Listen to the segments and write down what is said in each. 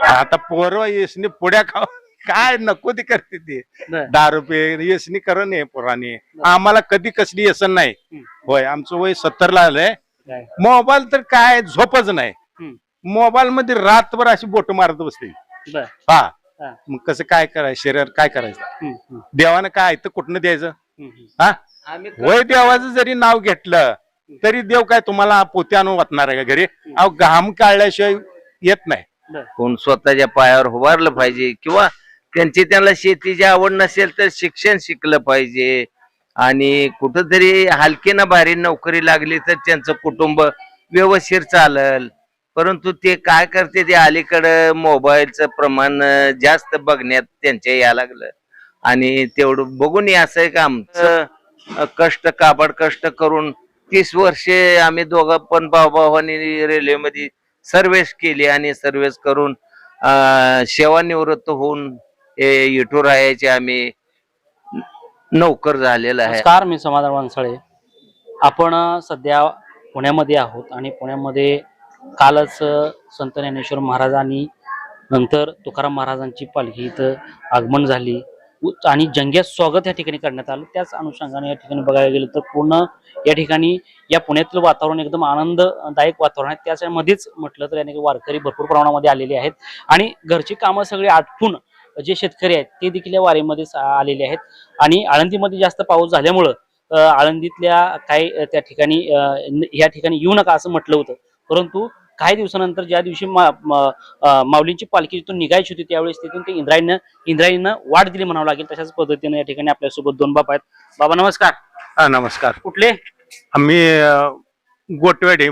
आता पोरं येसनी पुड्या खाव काय नको ते करते ते बर. दारू पे येसनी करण आहे पोरांनी. आम्हाला कधी कसली येसन नाही. होय आमचं वय 70 ला आलंय. काय? मोबाईल तर काय झोपच नाही. मोबाईल मध्ये रातभर अशी बोट मारत बसते. बर. हा हा. मग कसं काय करायचं शरीर काय करायचं देवानं काय तर कुठनं द्यायचं. हा वय देवाचं जरी नाव घेतलं तरी देव काय तुम्हाला पोते आणून वाटणार आहे का घरी. अहो घाम काढल्याशिवाय येत नाही. कोण स्वतःच्या पायावर उभारलं पाहिजे किंवा त्यांना शेतीची आवड नसेल तर शिक्षण शिकलं पाहिजे आणि कुठंतरी हलकी ना भारी नोकरी लागली तर त्यांचं कुटुंब व्यवस्थित चालल. परंतु ते काय करते ते अलीकडं मोबाईलचं प्रमाण जास्त बघण्यात त्यांच्या या लागलं आणि तेवढं बघून असं का आमचं कष्ट काबड कष्ट करून 30 वर्षे आम्ही दोघं पण भाऊ-भावांनी रेल्वेमध्ये सर्व्हिस केली आणि सर्व्हिस करून सेवानिवृत्त होऊन विठुरायाचे आम्ही नोकर झालेला आहे. नमस्कार, मी समाधान वनसळे. आपण सध्या पुण्यामध्ये आहोत आणि पुण्यामध्ये कालच संत ज्ञानेश्वर महाराजांनी नंतर तुकाराम महाराजांची पालखी इथं आगमन झाली आणि जंग्यात स्वागत या ठिकाणी करण्यात आलं. त्याच अनुषंगाने या ठिकाणी बघायला गेलं तर पूर्ण या ठिकाणी या पुण्यातलं वातावरण एकदम आनंददायक वातावरण आहे. त्याच्यामध्येच म्हटलं तर याने वारकरी भरपूर प्रमाणामध्ये आलेले आहेत आणि घरची कामं सगळी आटपून जे शेतकरी आहेत ते देखील या वारीमध्ये आलेले आहेत. आणि आळंदीमध्ये जास्त पाऊस झाल्यामुळं आळंदीतल्या काही त्या ठिकाणी या ठिकाणी येऊ नका असं म्हटलं होतं. परंतु काही दिवसानंतर ज्या दिवशी माऊलींची पालखी जिथून निघायची होती त्यावेळेस तिथून ते इंद्रायणीनं वाट दिली म्हणावं लागेल. तशाच पद्धतीने या ठिकाणी आपल्यासोबत 2 बाबा आहेत. बाबा नमस्कार. हा नमस्कार. कुठले? आम्ही गोटेवाडी.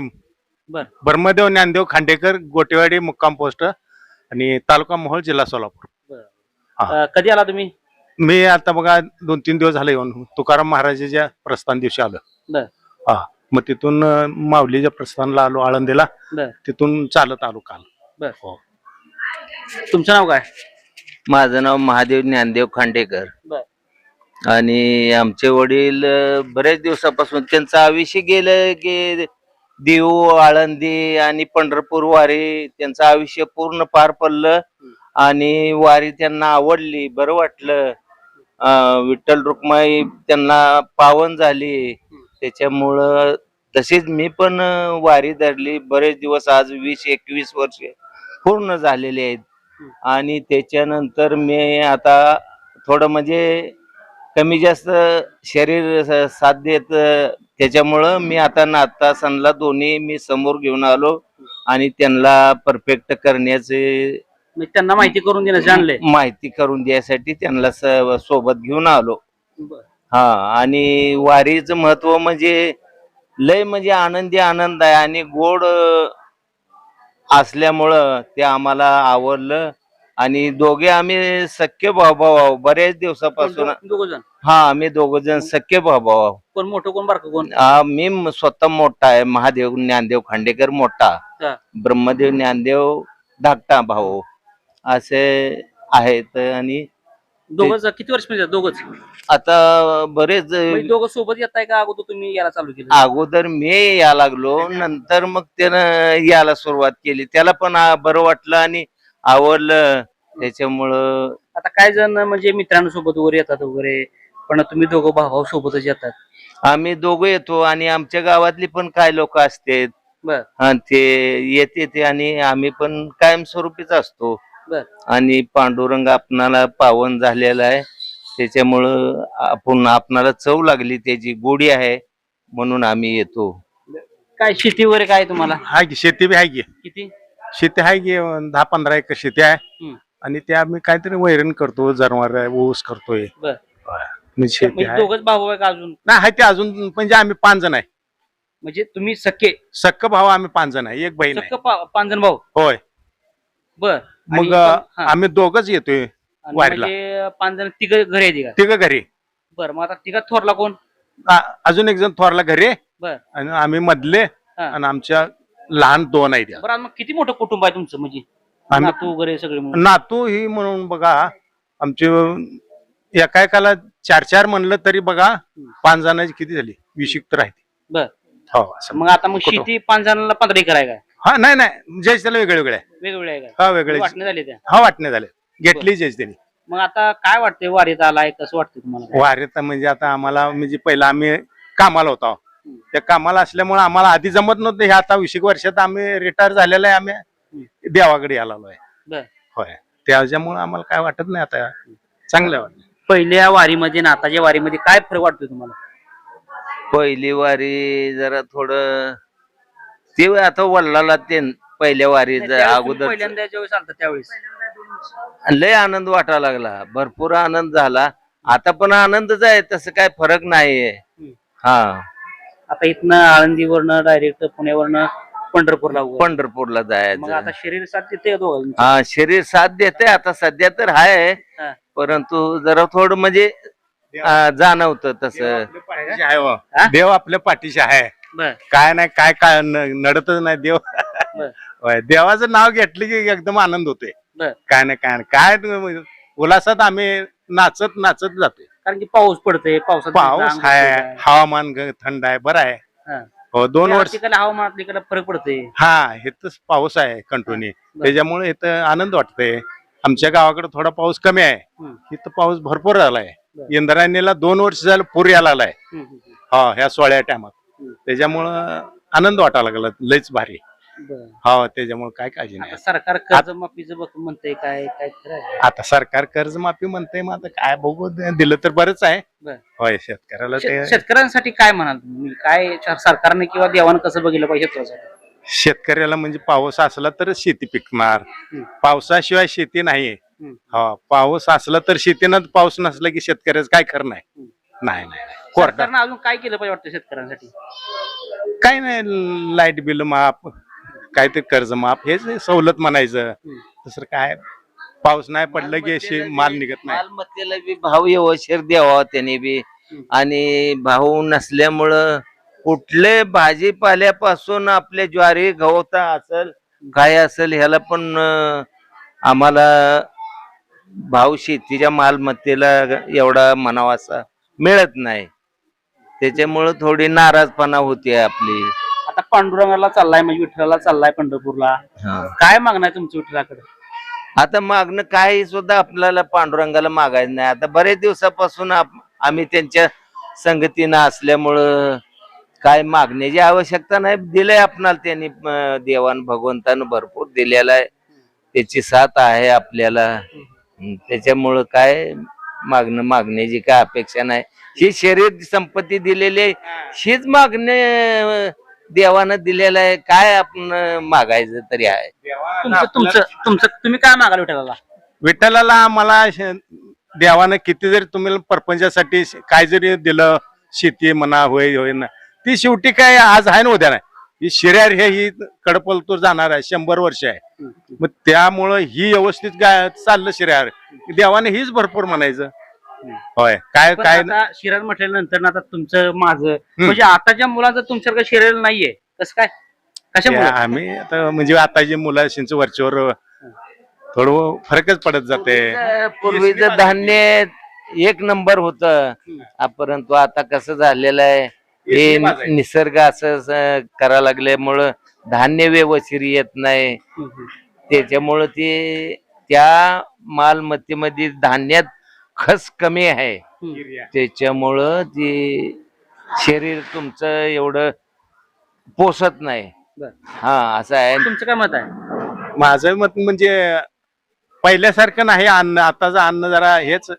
बर. ब्रह्मदेव ज्ञानदेव खांडेकर गोटेवाडी मुक्काम पोस्ट आणि तालुका मोहोळ जिल्हा सोलापूर. कधी आला तुम्ही? मी आता बघा 2-3 दिवस झाले येऊन तुकाराम महाराजाच्या प्रस्थान दिवशी आलो. बर. हा मग तिथून माऊलीच्या प्रस्थानाला आलो आळंदीला. तिथून चालत आलो काल. बर. तुमचं नाव काय? माझं नाव महादेव ज्ञानदेव खांडेकर. बर. आणि आमचे वडील बरेच दिवसापासून त्यांचं आयुष्य गेलं की देऊ आळंदी आणि पंढरपूर वारी त्यांचं आयुष्य पूर्ण पार पडलं आणि वारी त्यांना आवडली, बरं वाटलं. विठ्ठल रुक्माई त्यांना पावन झाली. त्याच्यामुळं तसेच मी पण वारी धरली बरेच दिवस. आज 20-21 वर्ष पूर्ण झालेले आहेत आणि त्याच्यानंतर मी आता थोडं म्हणजे कमी जास्त शरीर साथ देत त्याच्यामुळं मी आता नाता सणला दोन्ही मी समोर घेऊन आलो आणि त्यांना परफेक्ट करण्याचे त्यांना माहिती करून देण्याचे आणले. माहिती करून द्यायसाठी त्यांना सोबत घेऊन आलो. हा आणि वारीचं महत्व म्हणजे लय म्हणजे आनंदी आनंद आहे आणि गोड असल्यामुळं ते आम्हाला आवडलं आणि दोघे आम्ही सख्खे भाऊ बरेच दिवसापासून. हा आम्ही 2 जण सख्खे भाऊ. कोण मोठं कोण बारकं कोण? मी स्वतः मोठा आहे, महादेव ज्ञानदेव खांडेकर मोठा, ब्रह्मदेव ज्ञानदेव धाकटा भाऊ असे आहेत. आणि दोघंच किती वर्ष म्हणजे दोघंच? आता बरेच दोघं सोबत येताय का अगोदर तुम्ही यायला चालू केलं? अगोदर मी या लागलो, नंतर मग त्यानं यायला सुरुवात केली. त्याला पण बरं वाटलं आणि आवडलं. त्याच्यामुळं आता काय जण म्हणजे मित्रांसोबत वगैरे येतात वगैरे, पण तुम्ही दोघं भाऊ सोबतच येतात? आम्ही दोघं येतो आणि आमच्या गावातली पण काय लोक असतात. बर. ते येते ते आणि आम्ही पण कायमस्वरूपीच असतो. बर. आणि पांडुरंग आपणाला पावन झालेला आहे त्याच्यामुळं आपणाला चव लागली, त्याची गोडी आहे म्हणून आम्ही येतो. काय शेती वगैरे काय तुम्हाला? हाय की शेती बी आहे की. किती शेती आहे की 10-15 एकर शेती आहे आणि ते आम्ही काहीतरी वैरण करतो, जनावर ऊस करतोय. शेती आहे. दोघच भाऊ आहे का अजून? नाही आहे ते अजून म्हणजे आम्ही 5 जण आहे. म्हणजे तुम्ही सख्ख भाऊ आम्ही 5 जण आहे, एक बहीण आहे. 5 जण भाऊ? होय. बर. मग आम्ही दोघच येतोय वारीला. 5 जण तिघ घरी येते का? तिघ घरी. बर. मग आता तिघात थोरला कोण? अजून एक जण थोरला घरी. बर. आणि आम्ही मधले आणि आमच्या लहान 2 आहेत. बरं. मग किती मोठं कुटुंब आहे तुमचं? म्हणजे नातू वगैरे सगळे? नातू ही म्हणून बघा आमचे एका एकाला 4-4 म्हणलं तरी बघा 5 जणांची किती झाली 20 तर आहे. बर. हो. मग आता शेती 5 जणांना 15 एकर आहे का? हा नाही नाही जयस त्याला वेगळे वेगळे आहे. वेगवेगळे आहे का हा वेगळे वाटणे झाले त्या हा वाटणे झाले घेतली जयस त्यांनी मग आता काय वाटतंय वारीत आलाय कसं वाटतंय तुम्हाला वारीत म्हणजे आता आम्हाला म्हणजे पहिला आम्ही कामाला होतो त्या कामाला असल्यामुळे आम्हाला आधी जमत नव्हतं हे आता 20 वर्षात आम्ही रिटायर झालेलं आहे आम्ही देवाकडे आलेलो आहे बर होय त्याच्यामुळे आम्हाला काय वाटत नाही आता चांगलं वाटत पहिल्या वारीमध्ये आणि आताच्या वारीमध्ये काय फरक वाटतोय तुम्हाला पहिली वारी जरा थोडं ते आता वडिलाला ते पहिल्या वारीचं त्यावेळेस तुम्ही अगोदर पहिल्यांदा ज्यावेळेस आलता त्यावेळेस लय आनंद वाटायला लागला भरपूर आनंद झाला आता पण आनंदच आहे तसं काय फरक नाहीये हा आता इथनं आळंदीवरनं डायरेक्ट पुण्यावरनं पंढरपूरला उभं. पंढरपूरला मग जायचं आता शरीर साथ देते दोघांचं. हा शरीर साथ देते आता सध्या तर आहे हा. परंतु जरा थोडं म्हणजे जाणवतं तसं पाठीशी आहे हो. हा? देव आपल्या पाठीशी आहे बर काय नाही काय काय नडतच नाही देव बर होय देवाचं नाव घेतलं की एकदम आनंद होतोय बर काय नाही काय नाही काय उल्हासात आम्ही नाचत नाचत जातोय कारण की पाऊस पडतोय पावसात पाऊस आहे हवामान थंड आहे बरं आहे हो 2 वर्ष हवामानात इकडे फरक पडतोय हा इथं पाऊस आहे कंटिन्यू त्याच्यामुळे इथं आनंद वाटतंय आमच्या गावाकडे थोडा पाऊस कमी आहे इथं पाऊस भरपूर झालाय इंद्रायणीला 2 वर्ष झालं पूर यायला आलाय हा ह्या 16 टायमात त्याच्यामुळं आनंद वाटायला लागला लयच भारी हो त्याच्यामुळे काय काळजी नाही सरकार कर्जमाफीचं बघ म्हणतंय काय काय खरं आहे? आता सरकार कर्जमाफी म्हणतंय मग आता काय बघू दिलं तर बरंच आहे बरं. होय शेतकऱ्याला ते शेतकऱ्यांसाठी काय म्हणाल तुम्ही काय सरकारने किंवा देवानं कसं बघितलं पाहिजे शेतकऱ्यासाठी? शेतकऱ्याला म्हणजे पाऊस असला तरच शेती पिकणार पावसाशिवाय शेती नाही हा पाऊस असला तर शेतीनं पाऊस नसला की शेतकऱ्याचं काय खरं नाही नाही नाही कोर्टात सरकारनं अजून काय केलं पाहिजे वाटतं शेतकऱ्यांसाठी काय नाही लाईट बिल माफ काहीतरी कर्ज माफ हेच सवलत म्हणायचं दुसरं काय पाऊस नाही पडलं की अशी माल निघत नाही मालमत्तेला बी भाव व्यवस्थित द्यावा त्याने बी आणि भाव नसल्यामुळं कुठले भाजीपाल्यापासून आपले ज्वारी गवता असेल काय असेल ह्याला पण आम्हाला भाव शेतीच्या मालमत्तेला एवढा म्हणावा असा मिळत नाही त्याच्यामुळं थोडी नाराजपणा होते आपली आता पांडुरंगाला चाललाय म्हणजे विठ्ठलाला चाललाय पंढरपूरला काय मागणं आहे तुमचं विठ्ठलाकडे आता मागणं काही सुद्धा आपल्याला पांडुरंगाला मागायचं नाही आता बरेच दिवसापासून आम्ही त्यांच्या संगतीनं असल्यामुळं काय मागण्याची आवश्यकता नाही दिलंय आपणाला त्यांनी देवान भगवंतानं भरपूर दिलेला आहे त्याची साथ आहे आपल्याला त्याच्यामुळं काय मागण्याची काय अपेक्षा नाही ही शरीर संपत्ती दिलेली आहे हीच मागणे देवानं दिलेलं आहे काय आपण मागायचं तरी आहे तुम्ही काय मागाल विठ्ठलाला विठ्ठलाला मला देवानं किती जरी तुम्ही परपंचासाठी काय जरी दिलं शेती म्हणा होय होय ना ती शेवटी काय आज आहे ना उद्या नाही ही शरीर ही कडपलतूर जाणार आहे 100 वर्ष आहे मग त्यामुळं ही व्यवस्थित काय चाललं शरीर देवाने हीच भरपूर म्हणायचं होय काय काय शिराज म्हटल्यानंतर आता तुमचं माझं म्हणजे आताच्या मुलाचं तुमच्याकडे शरीर नाहीये कसं काय कशामुळे आम्ही आता म्हणजे आता जे मुलांच्या वरच्यावर थोडं फरकच पडत जाते पूर्वीचं धान्य 1 नंबर होत परंतु आता कसं झालेलं आहे हे निसर्ग असं करायला लागल्यामुळं धान्य व्यवस्थित येत नाही त्याच्यामुळं ते त्या मालमत्तेमध्ये धान्यात खस कमी आहे त्याच्यामुळं ते शरीर तुमचं एवढं पोसत नाही हा असं आहे तुमचं काय मत आहे माझं मत म्हणजे पहिल्यासारखं नाही अन्न आताचं अन्न जरा हेच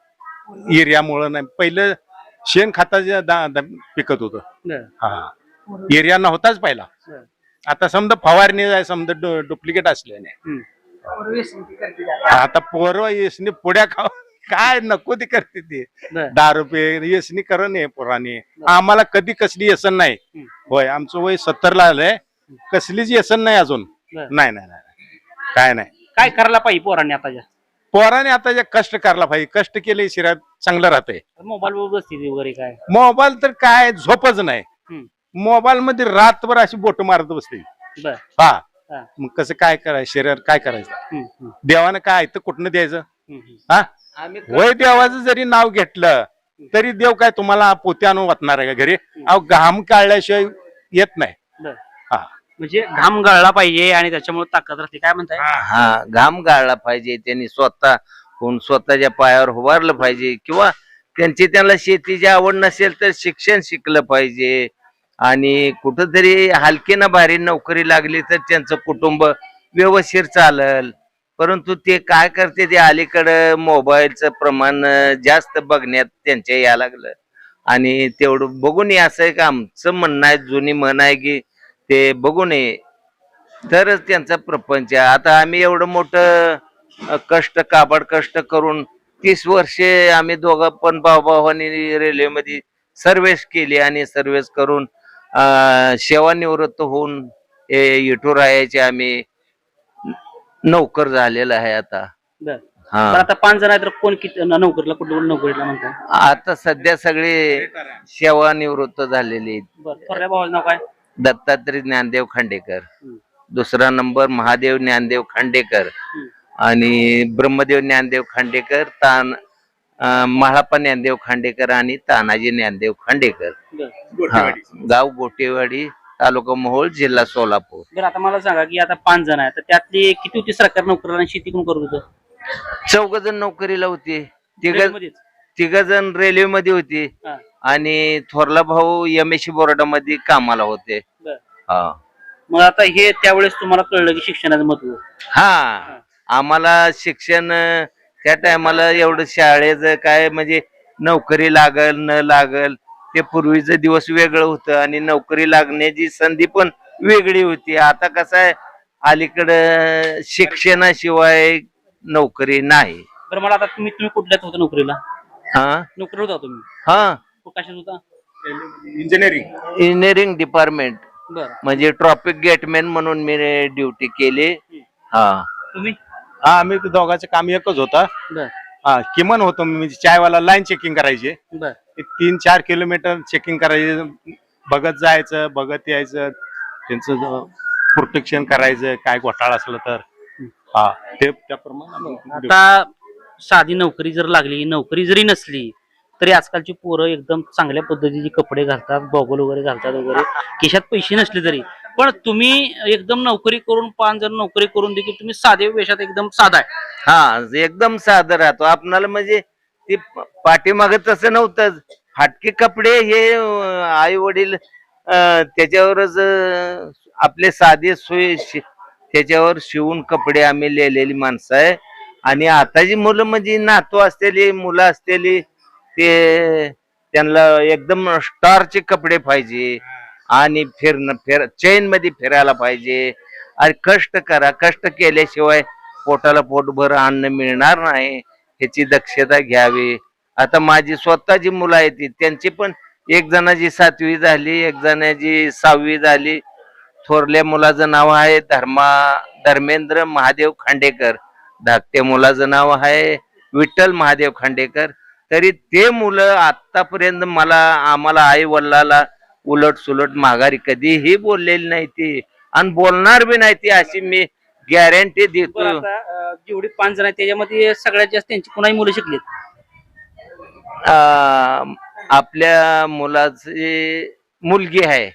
युरियामुळं नाही पहिलं शेण खताचं पिकत होतं हा युरिया नव्हताच पहिला आता समजा फवारणी आहे समजा डुप्लिकेट असल्याने आता पोरं येसनी पुड्या खाव काय नको ती करते ती 10 रुपये येसनी करण आहे पोराने आम्हाला कधी कसली व्यसन नाही होय आमचं वय 70 ला आलंय कसलीच व्यसन नाही अजून नाही नाही काय नाही काय करायला पाहिजे पोरांनी आताच्या पोराने आता जे कष्ट करायला पाहिजे कष्ट केले शरीरात चांगलं राहतंय मोबाईल बसते वगैरे काय मोबाईल तर काय झोपच नाही मोबाईल मध्ये रातभर अशी बोट मारत बसते हा मग कसं काय करायचं शरीर काय करायचं देवानं काय तर कुठनं द्यायचं हा वय देवाचं जरी नाव घेतलं तरी देव काय तुम्हाला पोते आणून वाटणार आहे का घरी अहो घाम काढल्याशिवाय येत नाही हा म्हणजे घाम गळला पाहिजे आणि त्याच्यामुळे ताकद राहते, काय म्हणताय? हा, घाम गाळला पाहिजे, त्यांनी स्वतःच्या पायावर उभारलं पाहिजे, किंवा त्यांना शेतीची आवड नसेल तर शिक्षण शिकलं पाहिजे, आणि कुठंतरी हलकी ना भारी नोकरी लागली तर त्यांचं कुटुंब व्यवस्थित चालल. परंतु ते काय करते, ते अलीकडं मोबाईलचं प्रमाण जास्त बघण्यात त्यांच्या या लागलं, आणि तेवढं बघू नये असं एक आमचं म्हणणं आहे. जुनी म्हण आहे की ते बघू नये तरच त्यांचा प्रपंच आहे. आता आम्ही एवढं मोठं काबाड कष्ट करून 30 वर्षे आम्ही दोघं पण भावानी रेल्वेमध्ये सर्व्हिस केली, आणि सर्व्हिस करून सेवानिवृत्त होऊन इटूर राहायचे आम्ही नोकर झालेला आहे आता. बर. हा, पण आता 5 जण आहेत तर कोण किती नोकरीला, कुठल्या नोकरीला म्हणताय? आता सध्या सगळे सेवानिवृत्त झालेले आहेत. बर. थोरल्या भावाचं नाव काय? दत्तात्रय ज्ञानदेव खांडेकर, दुसरा नंबर महादेव ज्ञानदेव खांडेकर, आणि ब्रह्मदेव ज्ञानदेव खांडेकर, महाळप्पा ज्ञानदेव खांडेकर आणि तानाजी ज्ञानदेव खांडेकर. हा, गाव गोटेवाडी, तालुका मोहोळ, जिल्हा सोलापूर. बरं, आता मला सांगा की आता 5 जण आहेत तर त्यातली किती होती सरकारी नोकरीला आणि शेती कोण करत होतं? 4 जण नोकरीला होते, रेल्वेमध्येच? 3 जण रेल्वेमध्ये होते, हा. आणि थोरला भाऊ MSC बोर्डामध्ये कामाला होते. बर. हा, मग आता हे त्यावेळेस तुम्हाला कळलं की शिक्षणाचं महत्व? हा, आम्हाला शिक्षण त्या टायमाला एवढं शाळेचं काय म्हणजे नोकरी लागल न लागल ते पूर्वीचं दिवस वेगळं होतं, आणि नोकरी लागण्याची संधी पण वेगळी होती. आता कसं आहे, अलीकडं शिक्षणाशिवाय नोकरी नाही. बरं, मला आता तुम्ही कुठल्याच होता नोकरीला? हा, नोकरी होता तुम्ही? हा, कशात होता? इंजिनिअरिंग डिपार्टमेंट, बरं. म्हणजे ट्रॉफिक गेटमॅन म्हणून मी ड्युटी केली. हा, तुम्ही? हा, आम्ही दोघांचं काम एकच होतं. बर. हा, किमान होतो म्हणजे चायवाला लाईन चेकिंग करायची, बर. 3-4 किलोमीटर चेकिंग करायचं, बघत जायचं, बघत यायचं, त्यांचं प्रोटेक्शन करायचं, काय घोटाळा असलं तर. हा, ते त्याप्रमाणे. आता साधी नोकरी जर लागली, नोकरी जरी नसली तरी आजकालची पोरं एकदम चांगल्या पद्धतीचे कपडे घालतात, गॉगल वगैरे घालतात वगैरे, खिशात पैसे नसले तरी. पण तुम्ही एकदम नोकरी करून, 5 जण नोकरी करून देखील तुम्ही साधे वेशात एकदम साधा आहे. हा, एकदम साधं राहतो. आपणाला म्हणजे ते पाठीमाग तसं नव्हतं. फाटके कपडे हे आई वडील त्याच्यावरच आपले साधे सोय त्याच्यावर शिवून कपडे आम्ही लिहिलेली माणसं आहे. आणि आताची मुलं म्हणजे नातू असलेली मुलं असलेली ते त्यांना एकदम स्टारचे कपडे पाहिजे, आणि चैन मध्ये फिरायला पाहिजे, आणि कष्ट करा, कष्ट केल्याशिवाय पोटाला पोटभर अन्न मिळणार नाही, ह्याची दक्षता घ्यावी. आता माझी स्वतःची मुलं आहेत, त्यांची पण एक जणाची 7वी झाली, एक जणाची 6वी झाली. थोरल्या मुलाचं नाव आहे धर्मेंद्र महादेव खांडेकर, धाकट्या मुलाचं नाव आहे विठ्ठल महादेव खांडेकर. तरी ते मुलं आतापर्यंत आम्हाला आई वडिलाला उलट सुलट माघारी कधीही बोललेली नाही ती, आणि बोलणार बी नाही ती, अशी मी गॅरंटी देतो. आता जेवढी 5 जण आहेत त्याच्यामध्ये सगळ्यात जास्त त्यांची कुणाही मुलं शिकलीत? आपल्या मुलाची मुलगी आहे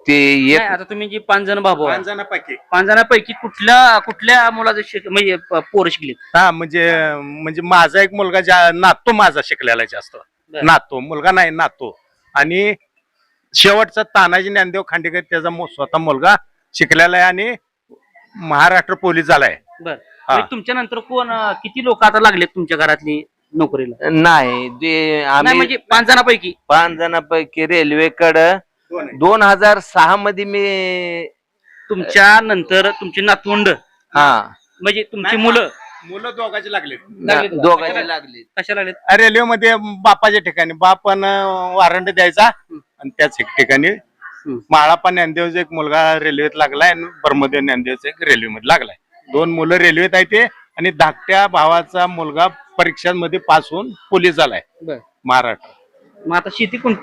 ती एक. आता तुम्ही जी 5 जण भाऊ 5 जणांपैकी 5 जणांपैकी कुठल्या मुलाचं म्हणजे पोरं शिकलीत? हा, म्हणजे माझा एक मुलगा नातो माझा शिकलेला जास्त. नातो, मुलगा नाही, नातो. आणि शेवटचा तानाजी ज्ञानदेव खांडेकर, त्याचा स्वतः मुलगा शिकलेला आहे आणि महाराष्ट्र पोलीस झालाय. बरं. तुमच्या नंतर किती लोक आता लागलेत तुमच्या घरातली नोकरीला? नाही, ते आम्ही म्हणजे 5 जणांपैकी रेल्वेकडं 2006 मध्ये मी. तुमच्या नंतर तुमची नातवंड, हा, म्हणजे तुमची मुलं दोघांचे लागले. दोघांचे लागले. कशा लागलेत? रेल्वेमध्ये बापाच्या ठिकाणी बापान वारंट द्यायचा, आणि त्याच एक ठिकाणी महाळप्पा ज्ञानदेवचा एक मुलगा रेल्वेत लागलाय, आणि ब्रह्मदेव ज्ञानदेवचा एक रेल्वेमध्ये लागलाय. 2 मुलं रेल्वेत आहे ते, आणि धाकट्या भावाचा मुलगा परीक्षांमध्ये पास होऊन पोलीस झालाय महाराष्ट्र. मग आता शेती कोण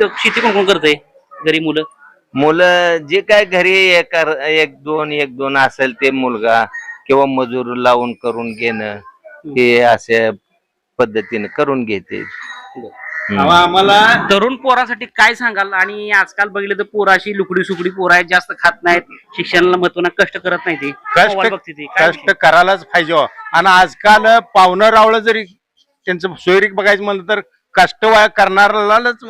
करतय घरी? मुलं जे काय घरी एक दोन असेल ते मुलगा किंवा मजूर लावून करून घेणं, हे अशा पद्धतीने करून घेते. अहो, आम्हाला तरुण पोरासाठी काय सांगाल? आणि आजकाल बघितलं तर पोराशी लुकडी सुकडी पोरं आहेत, जास्त खात नाहीत, शिक्षणाला महत्व नाही, कष्ट करत नाही ते मोबाईल बघते ते. काय कष्ट करायलाच पाहिजे हो. आणि आजकाल पाहुणं रावळं जरी त्यांचं सोयरीक बघायचं म्हणलं तर कष्ट करणाऱ्यालाच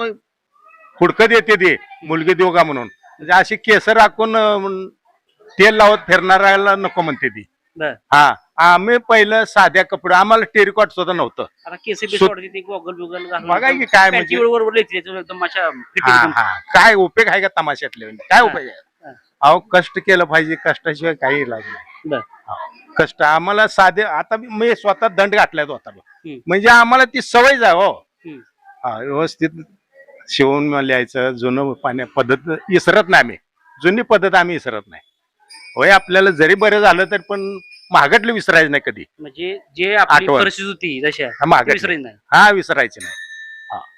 हुडकत येते ते मुलगी देऊ का म्हणून. म्हणजे अशी केस राखून तेल लावत फिरणाऱ्याला नको म्हणते ती. बरं. हा आम्ही पहिलं साध्या कपडे, आम्हाला टेरिकॉट सुद्धा नव्हतं. आता केस बिस सु- वाढते, ते गॉगल बिगल घालून बघा की काय पॅन्टी म्हणजे बरोबर येते, त्याच्यावर एकदम अशा हा, fitting एकदम. हा. काय उपयोग आहे का तमाशातले? काय उपयोग आहे? अहो कष्ट केलं पाहिजे, कष्टाशिवाय काही इलाज नाही. बरं. कष्ट आम्हाला साधे, आता मी स्वतः दंड घातलाय तो आता हम्म. म्हणजे आम्हाला ती सवय आहे हो. हम्म. हा, व्यवस्थित शिवून लिहायचं, जुनं पाण्या पद्धत विसरत नाही आम्ही, जुनी पद्धत आम्ही विसरत नाही. होय आपल्याला जरी बरं झालं तर पण महागडलं विसरायचं नाही कधी. म्हणजे जे आपली आठवण. परिस्थिती होती जशा हा, महागडलं. विसरायचं नाही. हा विसरायचं नाही.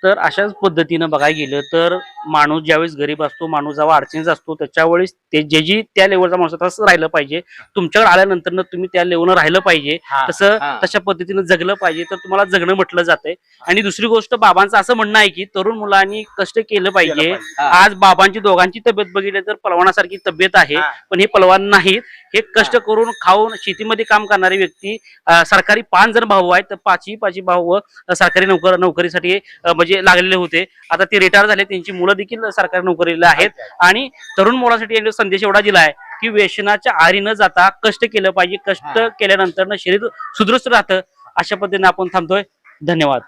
तर अशाच पद्धतीनं बघायला गेलं तर माणूस ज्यावेळेस गरीब असतो, माणूस जेव्हा अडचणीत असतो, त्याच्यावेळेस ते जे त्या लेवलचा माणूस आहे, तसं राहिलं पाहिजे. तुमच्याकडे आल्यानंतर तुम्ही त्या लेवलवर राहिलं पाहिजे, हा, तसं हा. तशा पद्धतीनं जगलं पाहिजे, तर तुम्हाला जगणं म्हटलं जातंय. आणि दुसरी गोष्ट, बाबांचं असं म्हणणं आहे की तरुण मुलांनी कष्ट केलं पाहिजे. आज बाबांची दोघांची तब्येत बघितली तर पलवानासारखी तब्येत आहे, हा. पण हे पलवान नाहीत. हे कष्ट करून खाऊन शेतीमध्ये काम करणारी व्यक्ती. सरकारी 5 जण भाऊ आहेत, तर पाचही भाऊ सरकारी नोकरीसाठी म्हणजे लागलेले होते. आता ते रिटायर झाले, त्यांची मुलं देखील सरकारी नोकरीला आहेत. आणि तरुण मुलासाठी यांनी संदेश एवढा दिलाय की व्यसनाच्या आहारी न जाता कष्ट केलं पाहिजे. कष्ट केल्यानंतर शरीर सुदृढ राहतं. अशा पद्धतीने आपण थांबतोय. धन्यवाद.